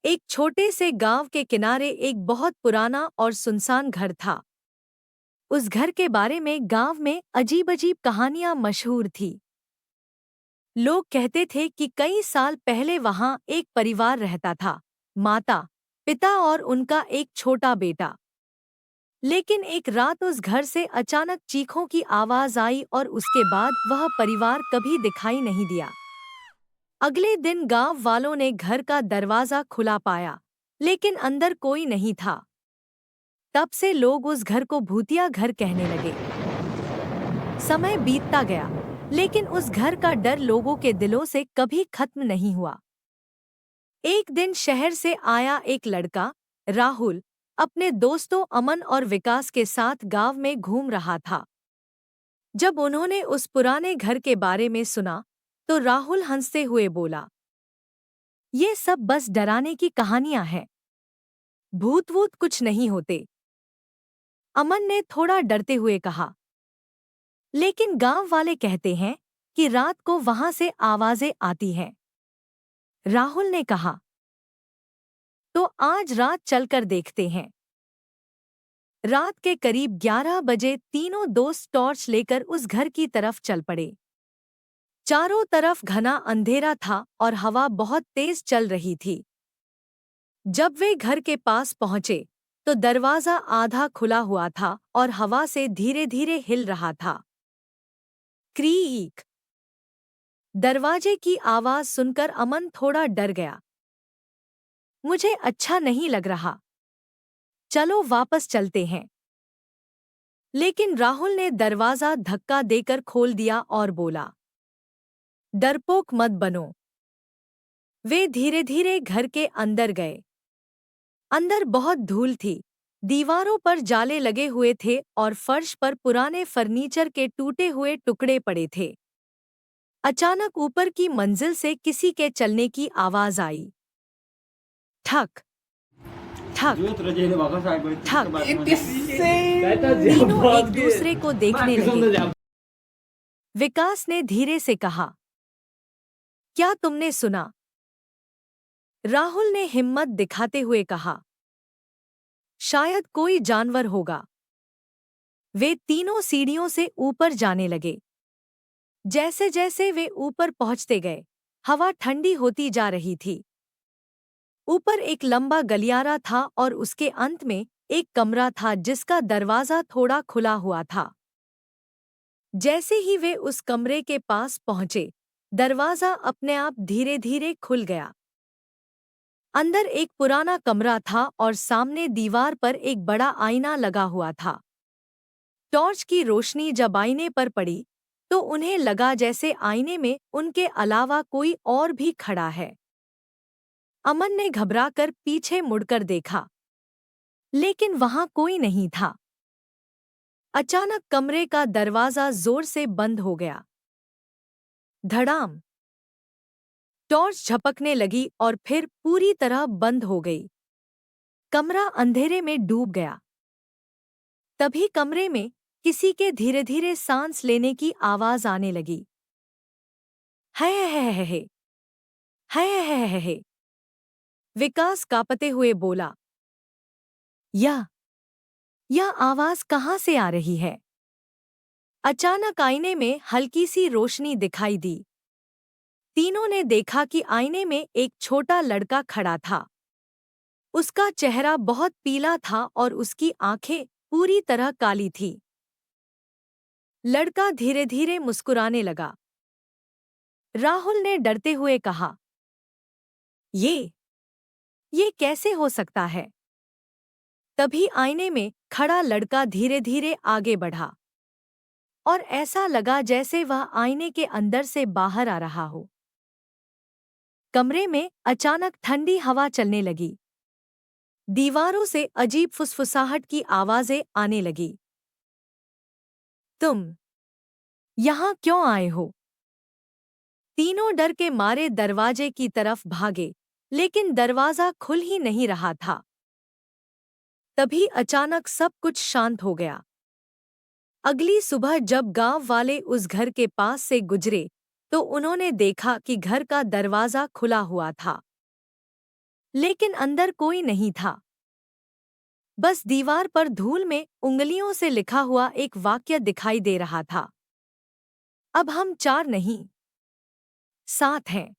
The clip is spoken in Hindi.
एक छोटे से गांव के किनारे एक बहुत पुराना और सुनसान घर था। उस घर के बारे में गांव में अजीब अजीब कहानियां मशहूर थी। लोग कहते थे कि कई साल पहले वहां एक परिवार रहता था, माता, पिता और उनका एक छोटा बेटा। लेकिन एक रात उस घर से अचानक चीखों की आवाज आई और उसके बाद वह परिवार कभी दिखाई नहीं दिया। अगले दिन गांव वालों ने घर का दरवाजा खुला पाया, लेकिन अंदर कोई नहीं था। तब से लोग उस घर को भूतिया घर कहने लगे। समय बीतता गया, लेकिन उस घर का डर लोगों के दिलों से कभी खत्म नहीं हुआ। एक दिन शहर से आया एक लड़का, राहुल, अपने दोस्तों अमन और विकास के साथ गांव में घूम रहा था। जब उन्होंने उस पुराने घर के बारे में सुना, तो राहुल हंसते हुए बोला, ये सब बस डराने की कहानियां हैं। भूत वूत कुछ नहीं होते। अमन ने थोड़ा डरते हुए कहा, लेकिन गांव वाले कहते हैं कि रात को वहां से आवाजें आती हैं। राहुल ने कहा, तो आज रात चलकर देखते हैं। रात के करीब 11 बजे तीनों दोस्त टॉर्च लेकर उस घर की तरफ चल पड़े। चारों तरफ घना अंधेरा था और हवा बहुत तेज चल रही थी। जब वे घर के पास पहुंचे, तो दरवाजा आधा खुला हुआ था और हवा से धीरे धीरे हिल रहा था। क्रीक। दरवाजे की आवाज सुनकर अमन थोड़ा डर गया। मुझे अच्छा नहीं लग रहा। चलो वापस चलते हैं। लेकिन राहुल ने दरवाजा धक्का देकर खोल दिया और बोला, डरपोक मत बनो। वे धीरे धीरे घर के अंदर गए। अंदर बहुत धूल थी, दीवारों पर जाले लगे हुए थे और फर्श पर पुराने फर्नीचर के टूटे हुए टुकड़े पड़े थे। अचानक ऊपर की मंजिल से किसी के चलने की आवाज आई। ठक ठक ठक। तीनों एक दूसरे को देखने लगे। विकास ने धीरे से कहा, क्या तुमने सुना? राहुल ने हिम्मत दिखाते हुए कहा, शायद कोई जानवर होगा। वे तीनों सीढ़ियों से ऊपर जाने लगे। जैसे जैसे वे ऊपर पहुंचते गए, हवा ठंडी होती जा रही थी। ऊपर एक लंबा गलियारा था और उसके अंत में एक कमरा था जिसका दरवाजा थोड़ा खुला हुआ था। जैसे ही वे उस कमरे के पास पहुंचे, दरवाजा अपने आप धीरे धीरे खुल गया। अंदर एक पुराना कमरा था और सामने दीवार पर एक बड़ा आईना लगा हुआ था। टॉर्च की रोशनी जब आईने पर पड़ी, तो उन्हें लगा जैसे आईने में उनके अलावा कोई और भी खड़ा है। अमन ने घबराकर पीछे मुड़कर देखा, लेकिन वहां कोई नहीं था। अचानक कमरे का दरवाजा जोर से बंद हो गया। धड़ाम। टॉर्च झपकने लगी और फिर पूरी तरह बंद हो गई। कमरा अंधेरे में डूब गया। तभी कमरे में किसी के धीरे धीरे सांस लेने की आवाज आने लगी। है है है है है है है है। विकास कांपते हुए बोला, यह आवाज कहाँ से आ रही है? अचानक आईने में हल्की सी रोशनी दिखाई दी। तीनों ने देखा कि आईने में एक छोटा लड़का खड़ा था। उसका चेहरा बहुत पीला था और उसकी आंखें पूरी तरह काली थी। लड़का धीरे धीरे मुस्कुराने लगा। राहुल ने डरते हुए कहा, ये कैसे हो सकता है? तभी आईने में खड़ा लड़का धीरे धीरे आगे बढ़ा और ऐसा लगा जैसे वह आईने के अंदर से बाहर आ रहा हो। कमरे में अचानक ठंडी हवा चलने लगी। दीवारों से अजीब फुसफुसाहट की आवाजें आने लगी। तुम यहाँ क्यों आए हो? तीनों डर के मारे दरवाजे की तरफ भागे, लेकिन दरवाजा खुल ही नहीं रहा था। तभी अचानक सब कुछ शांत हो गया। अगली सुबह जब गांव वाले उस घर के पास से गुजरे, तो उन्होंने देखा कि घर का दरवाजा खुला हुआ था। लेकिन अंदर कोई नहीं था। बस दीवार पर धूल में उंगलियों से लिखा हुआ एक वाक्य दिखाई दे रहा था। अब हम 4 नहीं, 7 हैं।